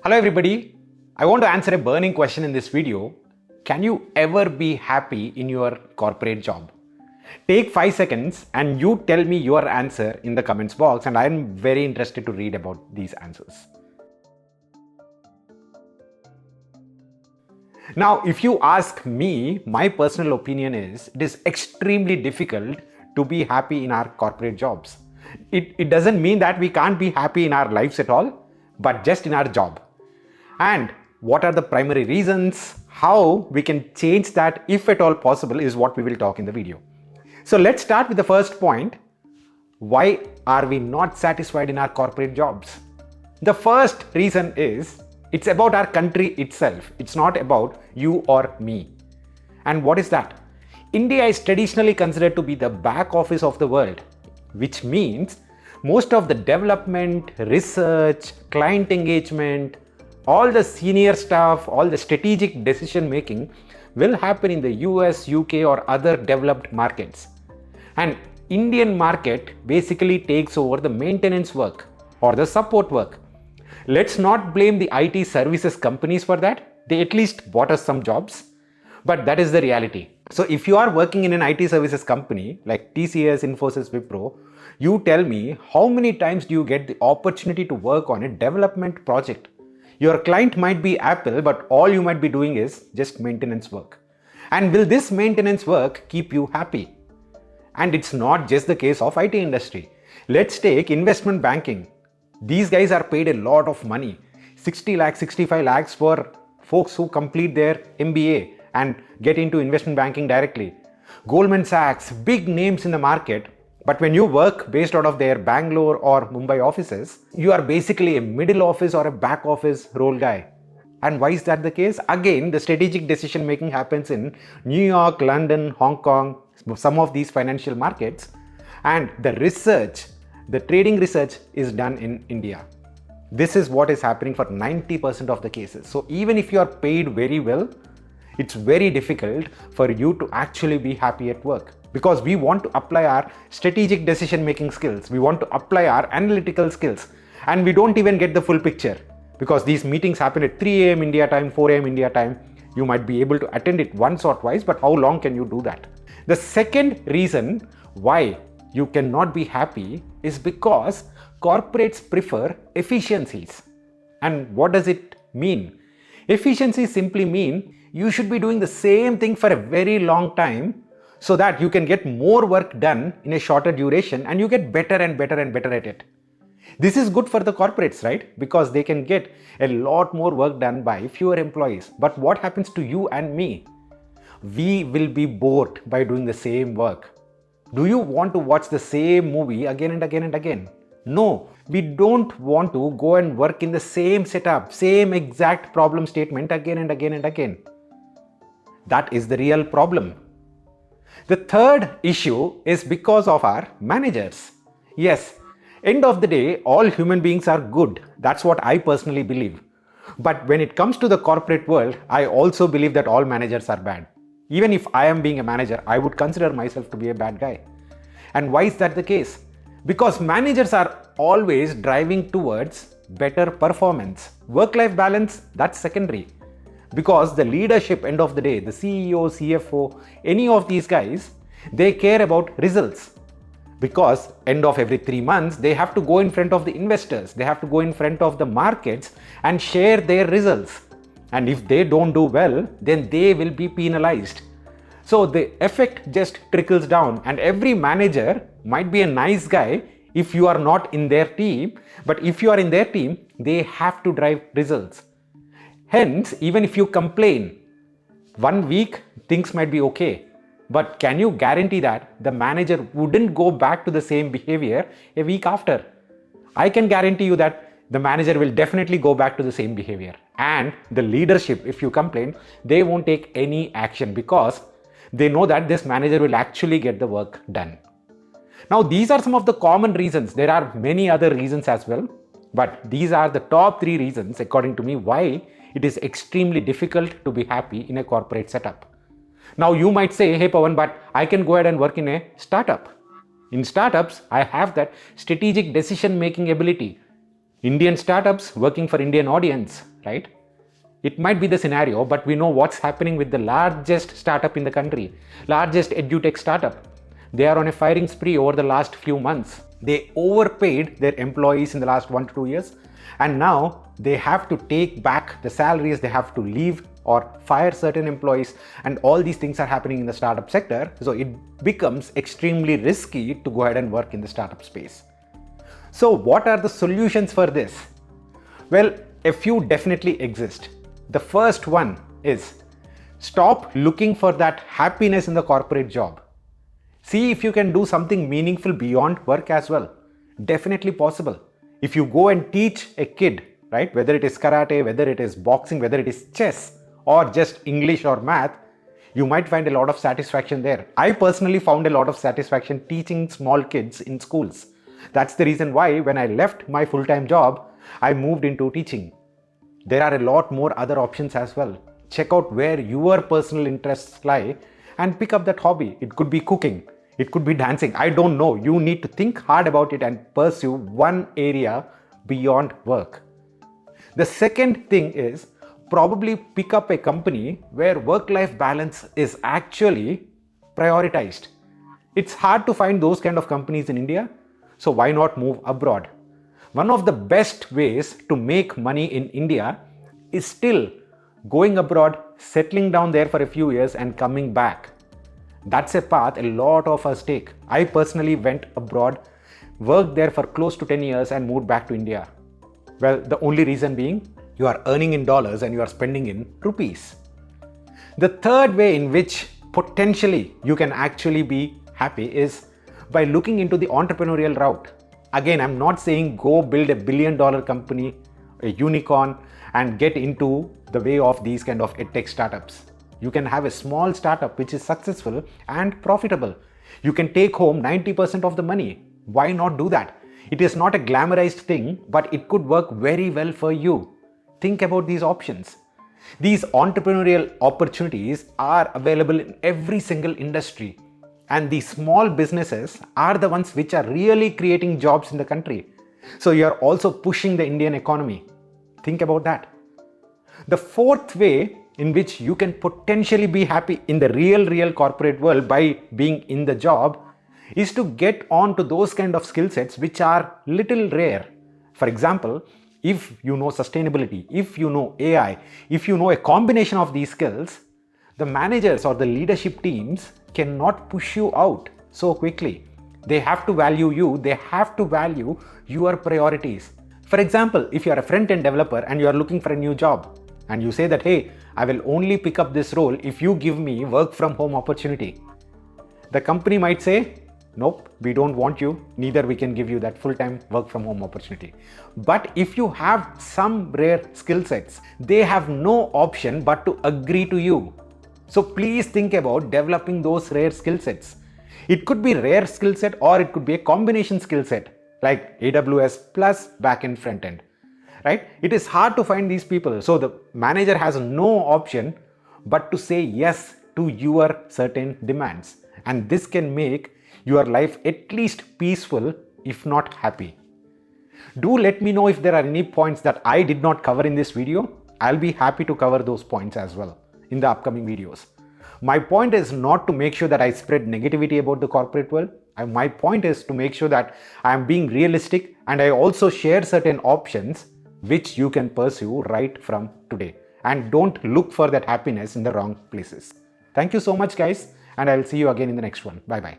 Hello everybody, I want to answer a burning question in this video. Can you ever be happy in your corporate job? Take 5 seconds and you tell me your answer in the comments box, and I am very interested to read about these answers. Now, if you ask me, my personal opinion is it is extremely difficult to be happy in our corporate jobs. It doesn't mean that we can't be happy in our lives at all, but just in our job. And what are the primary reasons, how we can change that if at all possible, is what we will talk in the video. So let's start with the first point. Why are we not satisfied in our corporate jobs? The first reason is it's about our country itself. It's not about you or me. And what is that? India is traditionally considered to be the back office of the world, which means most of the development, research, client engagement, all the senior staff, all the strategic decision making will happen in the US, UK or other developed markets. And Indian market basically takes over the maintenance work or the support work. Let's not blame the IT services companies for that. They at least bought us some jobs, but that is the reality. So if you are working in an IT services company like TCS, Infosys, Wipro, you tell me how many times do you get the opportunity to work on a development project? Your client might be Apple, but all you might be doing is just maintenance work. And will this maintenance work keep you happy? And it's not just the case of IT industry. Let's take investment banking. These guys are paid a lot of money, 60 lakhs, 65 lakhs for folks who complete their MBA and get into investment banking directly. Goldman Sachs, big names in the market. But when you work based out of their Bangalore or Mumbai offices, you are basically a middle office or a back office role guy. And why is that the case? Again, the strategic decision making happens in New York, London, Hong Kong, some of these financial markets. And the research, the trading research is done in India. This is what is happening for 90% of the cases. So even if you are paid very well, it's very difficult for you to actually be happy at work. Because we want to apply our strategic decision making skills, we want to apply our analytical skills, and we don't even get the full picture because these meetings happen at 3 a.m. India time, 4 a.m. India time. You might be able to attend it once or twice, but how long can you do that? The second reason why you cannot be happy is because corporates prefer efficiencies. And what does it mean? Efficiencies simply mean you should be doing the same thing for a very long time so that you can get more work done in a shorter duration and you get better and better and better at it. This is good for the corporates, right? Because they can get a lot more work done by fewer employees. But what happens to you and me? We will be bored by doing the same work. Do you want to watch the same movie again and again and again? No, we don't want to go and work in the same setup, same exact problem statement again and again and again. That is the real problem. The third issue is because of our managers. Yes, end of the day, all human beings are good. That's what I personally believe. But when it comes to the corporate world, I also believe that all managers are bad. Even if I am being a manager, I would consider myself to be a bad guy. And why is that the case? Because managers are always driving towards better performance. Work-life balance, that's secondary. Because the leadership, end of the day, the CEO, CFO, any of these guys, they care about results. Because end of every 3 months, they have to go in front of the investors, they have to go in front of the markets and share their results. And if they don't do well, then they will be penalized. So the effect just trickles down, and every manager might be a nice guy if you are not in their team, but if you are in their team, they have to drive results. Hence, even if you complain, 1 week things might be okay, but can you guarantee that the manager wouldn't go back to the same behavior a week after? I can guarantee you that the manager will definitely go back to the same behavior. And the leadership, if you complain, they won't take any action because they know that this manager will actually get the work done. Now, these are some of the common reasons. There are many other reasons as well, but these are the top 3 reasons, according to me, why it is extremely difficult to be happy in a corporate setup. Now you might say, hey Pavan, but I can go ahead and work in a startup. In startups, I have that strategic decision making ability. Indian startups working for Indian audience, right? It might be the scenario, but we know what's happening with the largest startup in the country, largest edutech startup. They are on a firing spree over the last few months. They overpaid their employees in the last 1 to 2 years, and now they have to take back the salaries, they have to leave or fire certain employees, and all these things are happening in the startup sector. So it becomes extremely risky to go ahead and work in the startup space. So what are the solutions for this? Well, a few definitely exist. The first one is stop looking for that happiness in the corporate job. See if you can do something meaningful beyond work as well. Definitely possible. If you go and teach a kid, right, whether it is karate, whether it is boxing, whether it is chess, or just English or math, you might find a lot of satisfaction there. I personally found a lot of satisfaction teaching small kids in schools. That's the reason why when I left my full-time job, I moved into teaching. There are a lot more other options as well. Check out where your personal interests lie and pick up that hobby. It could be cooking. It could be dancing. I don't know. You need to think hard about it and pursue one area beyond work. The second thing is probably pick up a company where work-life balance is actually prioritized. It's hard to find those kind of companies in India, so why not move abroad? One of the best ways to make money in India is still going abroad, settling down there for a few years and coming back. That's a path a lot of us take. I personally went abroad, worked there for close to 10 years and moved back to India. Well, the only reason being you are earning in dollars and you are spending in rupees. The third way in which potentially you can actually be happy is by looking into the entrepreneurial route. Again, I'm not saying go build $1 billion company, a unicorn, and get into the way of these kind of edtech startups. You can have a small startup which is successful and profitable. You can take home 90% of the money. Why not do that? It is not a glamorized thing, but it could work very well for you. Think about these options. These entrepreneurial opportunities are available in every single industry. And these small businesses are the ones which are really creating jobs in the country. So you are also pushing the Indian economy. Think about that. The fourth way in which you can potentially be happy in the real corporate world by being in the job is to get on to those kind of skill sets which are little rare. For example, if you know sustainability, if you know AI, if you know a combination of these skills, the managers or the leadership teams cannot push you out so quickly. They have to value you, they have to value your priorities. For example, if you are a front-end developer and you are looking for a new job and you say that, hey, I will only pick up this role if you give me work from home opportunity. The company might say, nope, we don't want you, neither we can give you that full-time work from home opportunity. But if you have some rare skill sets, they have no option but to agree to you. So please think about developing those rare skill sets. It could be rare skill set or it could be a combination skill set like AWS plus backend frontend, right? It is hard to find these people. So the manager has no option but to say yes to your certain demands. And this can make your life at least peaceful, if not happy. Do let me know if there are any points that I did not cover in this video. I'll be happy to cover those points as well in the upcoming videos. My point is not to make sure that I spread negativity about the corporate world. My point is to make sure that I am being realistic and I also share certain options which you can pursue right from today. And don't look for that happiness in the wrong places. Thank you so much, guys, and I'll see you again in the next one. Bye-bye.